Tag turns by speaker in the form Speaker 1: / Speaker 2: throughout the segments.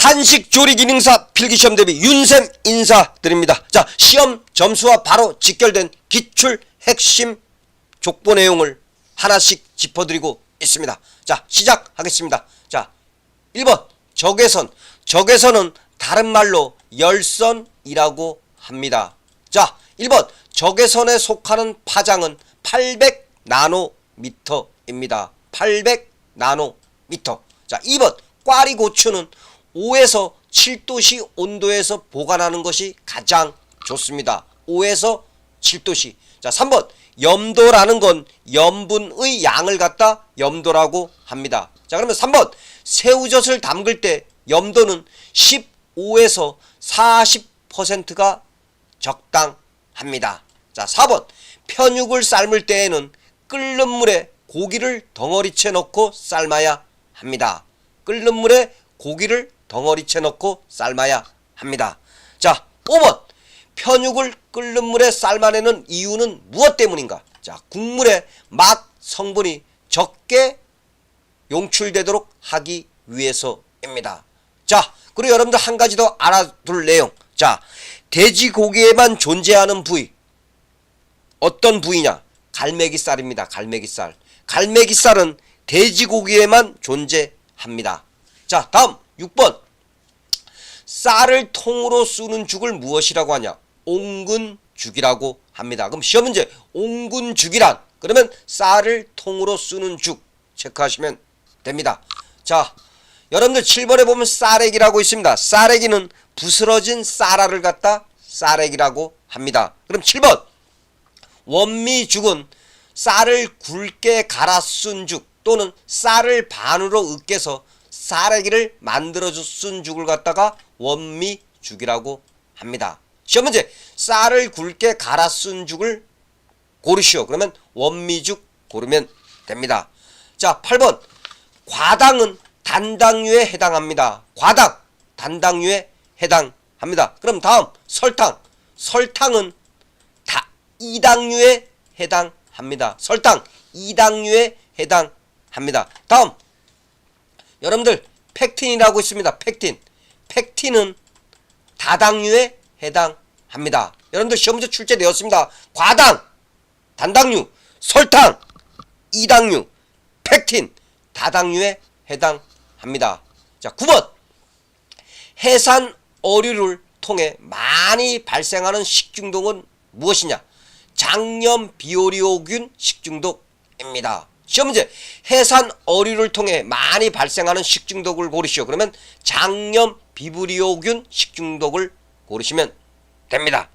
Speaker 1: 한식조리기능사 필기시험 대비 윤쌤 인사드립니다. 자, 시험 점수와 바로 직결된 기출 핵심 족보 내용을 하나씩 짚어드리고 있습니다. 자, 시작하겠습니다. 자, 1번 적외선. 적외선은 다른 말로 열선이라고 합니다. 자, 1번 적외선에 속하는 파장은 800나노미터입니다. 800나노미터. 자, 2번 꽈리고추는 5에서 7도씨 온도에서 보관하는 것이 가장 좋습니다. 5에서 7도씨. 자, 3번 염도라는 건 염분의 양을 갖다 염도라고 합니다. 자, 그러면 3번 새우젓을 담글 때 염도는 15에서 40%가 적당합니다. 자, 4번 편육을 삶을 때에는 끓는 물에 고기를 덩어리째 넣고 삶아야 합니다. 끓는 물에 고기를 덩어리째 넣고 삶아야 합니다. 자, 5번 편육을 끓는 물에 삶아내는 이유는 무엇 때문인가? 자, 국물의 맛 성분이 적게 용출되도록 하기 위해서입니다. 자, 그리고 여러분들 한 가지 더 알아둘 내용. 자, 돼지고기에만 존재하는 부위 어떤 부위냐? 갈매기살입니다. 갈매기살. 갈매기살은 돼지고기에만 존재합니다. 자, 다음 6번 쌀을 통으로 쓰는 죽을 무엇이라고 하냐? 옹근죽이라고 합니다. 그럼 시험 문제 옹근죽이란 그러면 쌀을 통으로 쓰는 죽 체크하시면 됩니다. 자, 여러분들 7번에 보면 쌀액이라고 있습니다. 쌀액이는 부스러진 쌀알을 갖다 쌀액이라고 합니다. 그럼 7번 원미죽은 쌀을 굵게 갈아 쓴 죽 또는 쌀을 반으로 으깨서 쌀액이를 만들어서 쓴 죽을 갖다가 원미죽이라고 합니다. 시험 문제 쌀을 굵게 갈아 쓴 죽을 고르시오. 그러면 원미죽 고르면 됩니다. 자, 8번 과당은 단당류에 해당합니다. 과당 단당류에 해당합니다. 그럼 다음 설탕. 설탕은 이당류에 해당합니다. 설탕 이당류에 해당합니다. 다음 여러분들 펙틴이라고 있습니다. 펙틴. 펙틴은 다당류에 해당합니다. 여러분들 시험 문제 출제되었습니다. 과당 단당류, 설탕 이당류, 펙틴 다당류에 해당합니다. 자, 9번 해산 어류를 통해 많이 발생하는 식중독은 무엇이냐? 장염 비오리오균 식중독입니다. 시험 문제 해산 어류를 통해 많이 발생하는 식중독을 고르시오. 그러면 장염 비브리오균 식중독을 고르시면 됩니다.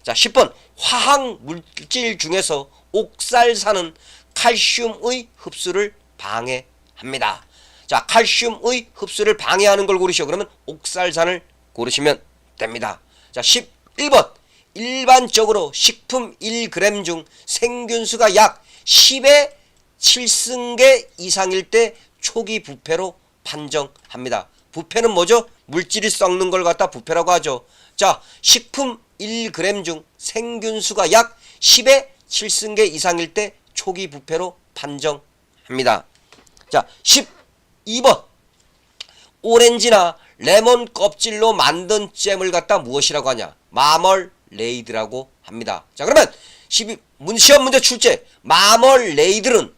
Speaker 1: 자, 10번 화학 물질 중에서 옥살산은 칼슘의 흡수를 방해합니다. 자, 칼슘의 흡수를 방해하는 걸 고르시오. 그러면 옥살산을 고르시면 됩니다. 자, 11번 일반적으로 식품 1g 중 생균수가 약 10의 7승계 이상일 때 초기 부패로 판정합니다. 부패는 뭐죠? 물질이 썩는 걸 갖다 부패라고 하죠. 자, 식품 1g 중 생균수가 약 10의 7승계 이상일 때 초기 부패로 판정합니다. 자, 12번 오렌지나 레몬 껍질로 만든 잼을 갖다 무엇이라고 하냐? 마멀레이드라고 합니다. 자, 그러면 시험 문제 출제 마멀레이드는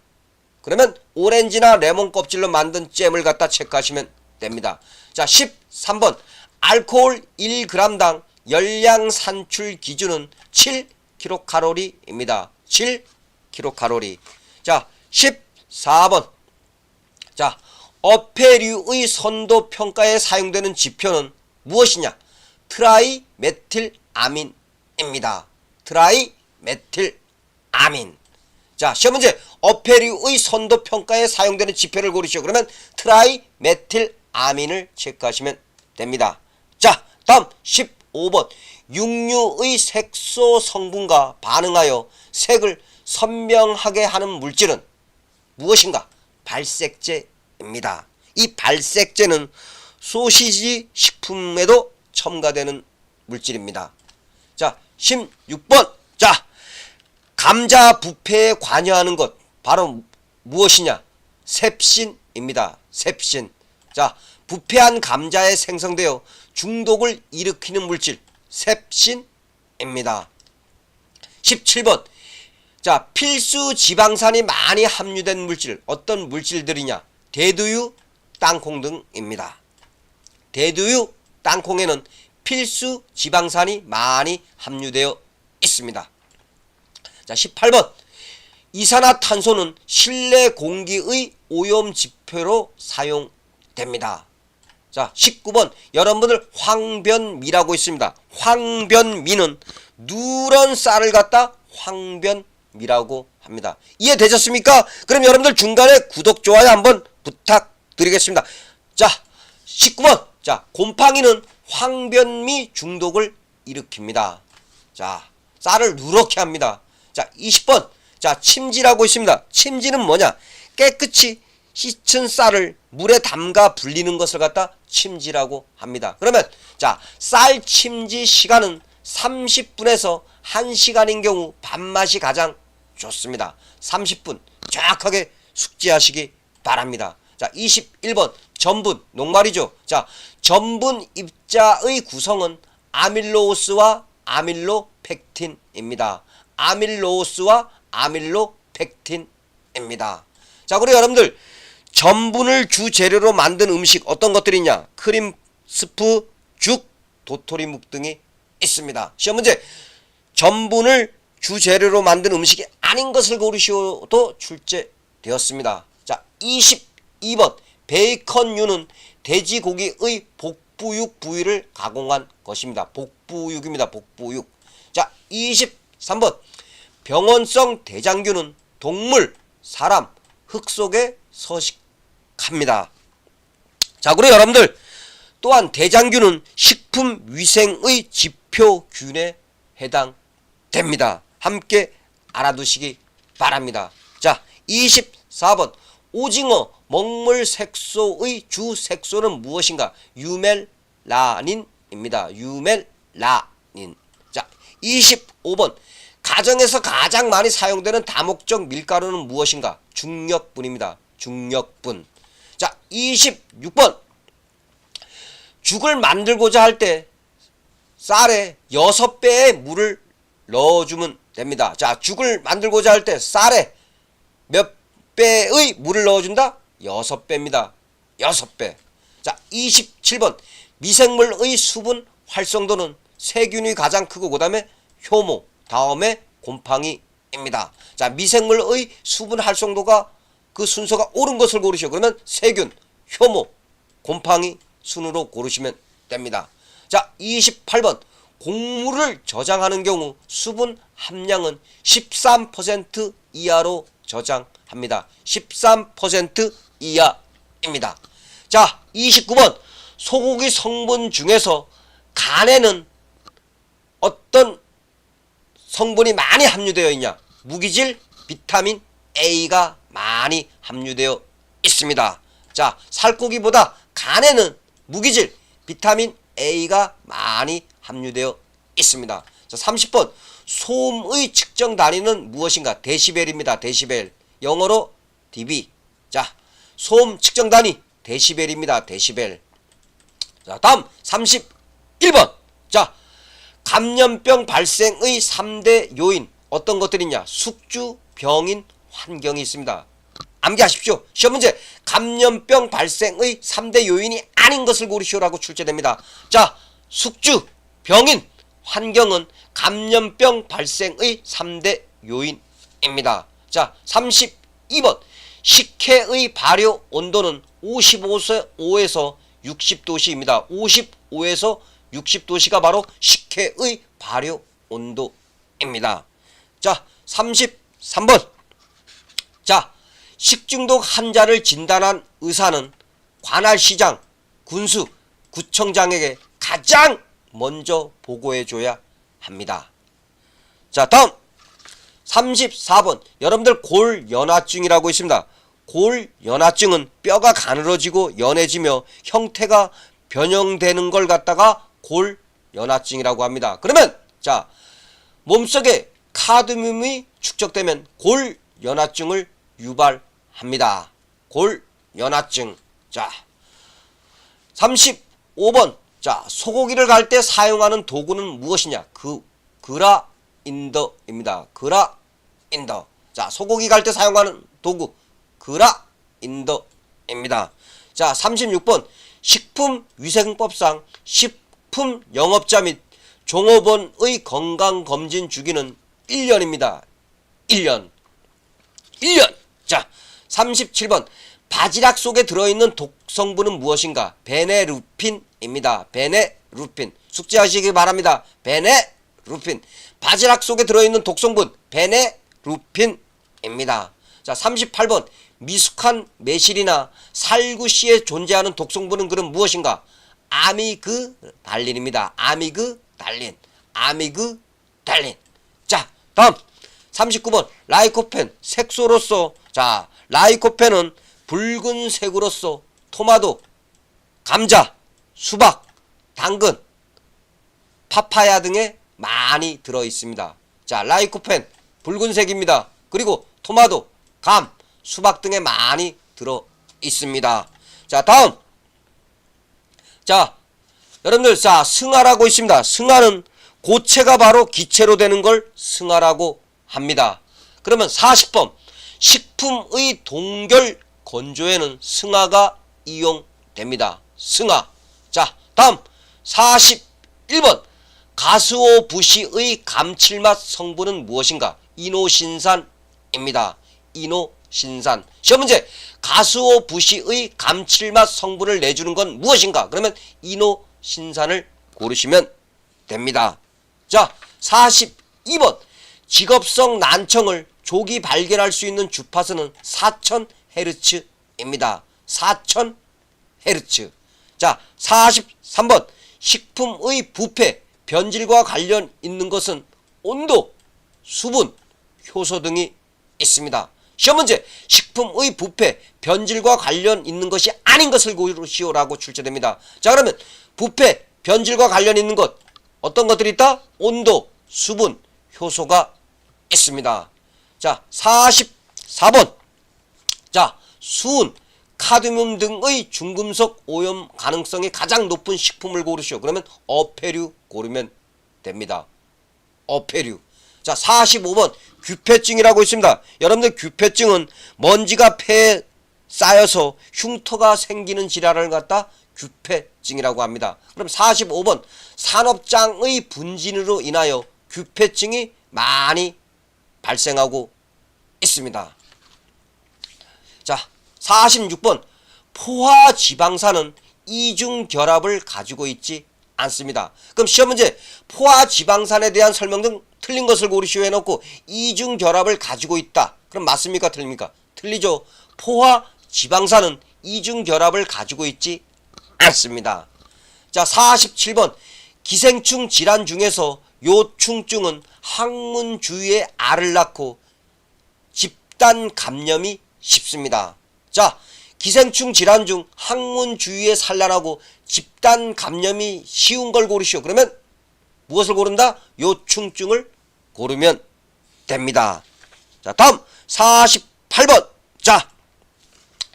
Speaker 1: 그러면 오렌지나 레몬 껍질로 만든 잼을 갖다 체크하시면 됩니다. 자, 13번 알코올 1g당 열량 산출 기준은 7kcal입니다. 7kcal. 자, 14번 자, 어패류의 선도 평가에 사용되는 지표는 무엇이냐? 트라이메틸아민입니다. 트라이메틸아민. 자, 시험 문제 어패류의 선도 평가에 사용되는 지표를 고르시오. 그러면 트라이메틸아민을 체크하시면 됩니다. 자, 다음 15번 육류의 색소 성분과 반응하여 색을 선명하게 하는 물질은 무엇인가? 발색제입니다. 이 발색제는 소시지 식품에도 첨가되는 물질입니다. 자, 16번 자, 감자 부패에 관여하는 것 바로 무엇이냐? 셉신입니다. 셉신. 자, 부패한 감자에 생성되어 중독을 일으키는 물질 셉신입니다. 17번. 자, 필수 지방산이 많이 함유된 물질 어떤 물질들이냐? 대두유, 땅콩 등입니다. 대두유, 땅콩에는 필수 지방산이 많이 함유되어 있습니다. 자, 18번. 이산화탄소는 실내 공기의 오염 지표로 사용됩니다. 자, 19번. 여러분들 황변미라고 있습니다. 황변미는 누런 쌀을 갖다 황변미라고 합니다. 이해되셨습니까? 그럼 여러분들 중간에 구독, 좋아요 한번 부탁드리겠습니다. 자, 19번. 자, 곰팡이는 황변미 중독을 일으킵니다. 자, 쌀을 누렇게 합니다. 자, 20번. 자, 침지라고 있습니다. 침지는 뭐냐? 깨끗이 씻은 쌀을 물에 담가 불리는 것을 갖다 침지라고 합니다. 그러면 자, 쌀 침지 시간은 30분에서 1시간인 경우 밥맛이 가장 좋습니다. 30분 정확하게 숙지하시기 바랍니다. 자, 21번. 전분, 녹말이죠. 자, 전분 입자의 구성은 아밀로스와 아밀로펙틴입니다. 아밀로스와 아밀로펙틴입니다. 자, 그리고 여러분들 전분을 주재료로 만든 음식 어떤 것들이 있냐? 크림, 스프, 죽, 도토리묵 등이 있습니다. 시험 문제. 전분을 주재료로 만든 음식이 아닌 것을 고르시오도 출제되었습니다. 자, 22번. 베이컨류는 돼지고기의 복부육 부위를 가공한 것입니다. 복부육입니다. 복부육. 자, 23번. 병원성 대장균은 동물, 사람, 흙 속에 서식합니다. 자, 그리고 여러분들 또한 대장균은 식품위생의 지표균에 해당됩니다. 함께 알아두시기 바랍니다. 자, 24번. 오징어 먹물 색소의 주 색소는 무엇인가? 유멜라닌입니다. 유멜라닌. 자, 25번. 가정에서 가장 많이 사용되는 다목적 밀가루는 무엇인가? 중력분입니다. 중력분. 자, 26번. 죽을 만들고자 할 때 쌀에 6배의 물을 넣어주면 됩니다. 자, 죽을 만들고자 할 때 쌀에 몇 배의 물을 넣어준다? 6배입니다. 6배. 자, 27번. 미생물의 수분 활성도는 세균이 가장 크고 그 다음에 효모, 다음에 곰팡이입니다. 자, 미생물의 수분 활성도가 그 순서가 옳은 것을 고르시오. 그러면 세균, 효모, 곰팡이 순으로 고르시면 됩니다. 자, 28번. 곡물을 저장하는 경우 수분 함량은 13% 이하로 저장합니다. 13% 이하입니다. 자, 29번. 소고기 성분 중에서 간에는 어떤 성분이 많이 함유되어 있냐? 무기질, 비타민 A가 많이 함유되어 있습니다. 자, 살코기보다 간에는 무기질, 비타민 A가 많이 함유되어 있습니다. 자, 30번. 소음의 측정 단위는 무엇인가? 데시벨입니다. 데시벨. 영어로 dB. 자, 소음 측정 단위 데시벨입니다. 데시벨. 자, 다음 31번. 자, 감염병 발생의 3대 요인 어떤 것들이 있냐? 숙주, 병인, 환경이 있습니다. 암기하십시오. 시험 문제. 감염병 발생의 3대 요인이 아닌 것을 고르시오라고 출제됩니다. 자, 숙주, 병인, 환경은 감염병 발생의 3대 요인입니다. 자, 32번. 식혜의 발효 온도는 55에서 60도씨입니다. 55에서 60도씨가 바로 식혜의 발효 온도입니다. 자, 33번. 자, 식중독 환자를 진단한 의사는 관할시장, 군수, 구청장에게 가장 먼저 보고해줘야 합니다. 자, 다음 34번. 여러분들 골연화증이라고 있습니다. 골연화증은 뼈가 가늘어지고 연해지며 형태가 변형되는 걸 갖다가 골연화증이라고 합니다. 그러면 자, 몸속에 카드뮴이 축적되면 골연화증을 유발합니다. 골연화증. 자, 35번. 자, 소고기를 갈 때 사용하는 도구는 무엇이냐? 그라인더입니다. 그라인더. 자, 소고기 갈 때 사용하는 도구 그라인더입니다. 자, 36번. 식품위생법상 식품 영업자 및 종업원의 건강검진 주기는 1년입니다. 1년. 자, 37번. 바지락 속에 들어있는 독성분은 무엇인가? 베네루핀입니다. 베네루핀. 숙제하시기 바랍니다. 베네루핀. 바지락 속에 들어있는 독성분 베네루핀입니다. 자, 38번. 미숙한 매실이나 살구씨에 존재하는 독성분은 그럼 무엇인가? 아미그달린입니다. 아미그달린. 자, 다음 39번. 라이코펜 색소로서, 자, 라이코펜은 붉은색으로서 토마토, 감자, 수박, 당근, 파파야 등에 많이 들어있습니다. 자, 라이코펜 붉은색입니다. 그리고 토마토, 감, 수박 등에 많이 들어있습니다. 자, 다음. 자, 여러분들, 자, 승하라고 있습니다. 승하는 고체가 바로 기체로 되는 걸 승하라고 합니다. 그러면 40번. 식품의 동결 건조에는 승하가 이용됩니다. 승하. 자, 다음 41번. 가스오부시의 감칠맛 성분은 무엇인가? 이노신산입니다. 이노신산. 시험 문제. 가스오부시의 감칠맛 성분을 내주는 건 무엇인가? 그러면 이노신산을 고르시면 됩니다. 자, 42번. 직업성 난청을 조기 발견할 수 있는 주파수는 4000Hz입니다. 4000Hz. 자, 43번. 식품의 부패, 변질과 관련 있는 것은 온도, 수분, 효소 등이 있습니다. 시험 문제. 식품의 부패, 변질과 관련 있는 것이 아닌 것을 고르시오라고 출제됩니다. 자, 그러면 부패, 변질과 관련 있는 것, 어떤 것들이 있다? 온도, 수분, 효소가 있습니다. 자, 44번. 자, 수은, 카드뮴 등의 중금속 오염 가능성이 가장 높은 식품을 고르시오. 그러면 어패류 고르면 됩니다. 어패류. 자, 45번. 규폐증이라고 있습니다. 여러분들, 규폐증은 먼지가 폐에 쌓여서 흉터가 생기는 질환을 갖다 규폐증이라고 합니다. 그럼 45번. 산업장의 분진으로 인하여 규폐증이 많이 발생하고 있습니다. 자, 46번. 포화지방산은 이중결합을 가지고 있지 않습니다. 그럼 시험 문제. 포화지방산에 대한 설명 등 틀린 것을 고르시오 해놓고 이중결합을 가지고 있다. 그럼 맞습니까? 틀립니까? 틀리죠. 포화지방산은 이중결합을 가지고 있지 않습니다. 자, 47번. 기생충 질환 중에서 요충증은 항문 주위에 알을 낳고 집단 감염이 쉽습니다. 자, 기생충 질환 중 항문 주위에 산란하고 집단 감염이 쉬운 걸 고르시오. 그러면 무엇을 고른다? 요충증을 고르면 됩니다. 자, 다음 48번. 자,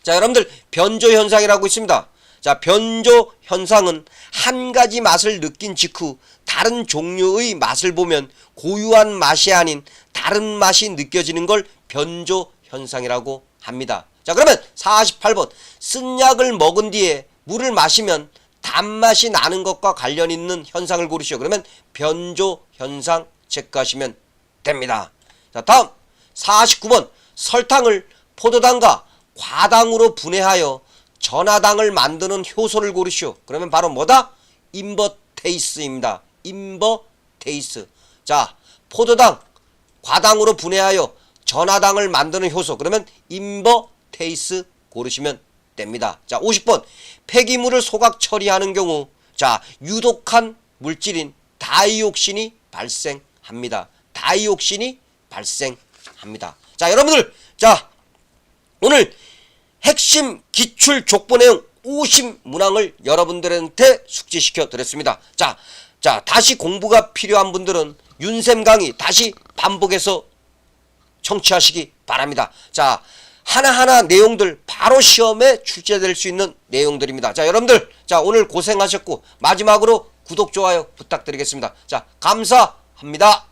Speaker 1: 여러분들, 변조 현상이라고 있습니다. 자, 변조 현상은 한 가지 맛을 느낀 직후 다른 종류의 맛을 보면 고유한 맛이 아닌 다른 맛이 느껴지는 걸 변조 현상이라고 합니다. 자, 그러면 48번. 쓴 약을 먹은 뒤에 물을 마시면 단맛이 나는 것과 관련 있는 현상을 고르시오. 그러면 변조 현상 체크하시면 됩니다. 자, 다음 49번. 설탕을 포도당과 과당으로 분해하여 전하당을 만드는 효소를 고르시오. 그러면 바로 뭐다? 인버테이스입니다. 인버테이스. 자, 포도당, 과당으로 분해하여 전하당을 만드는 효소. 그러면 인버테이스 고르시면 됩니다. 자, 50번. 폐기물을 소각 처리하는 경우, 자, 유독한 물질인 다이옥신이 발생합니다. 다이옥신이 발생합니다. 자, 여러분들, 자, 오늘 핵심 기출 족보 내용 50문항을 여러분들한테 숙지시켜 드렸습니다. 자, 다시 공부가 필요한 분들은 윤쌤 강의 다시 반복해서 청취하시기 바랍니다. 자, 하나하나 내용들 바로 시험에 출제될 수 있는 내용들입니다. 자, 여러분들, 자, 오늘 고생하셨고 마지막으로 구독, 좋아요 부탁드리겠습니다. 자, 감사합니다.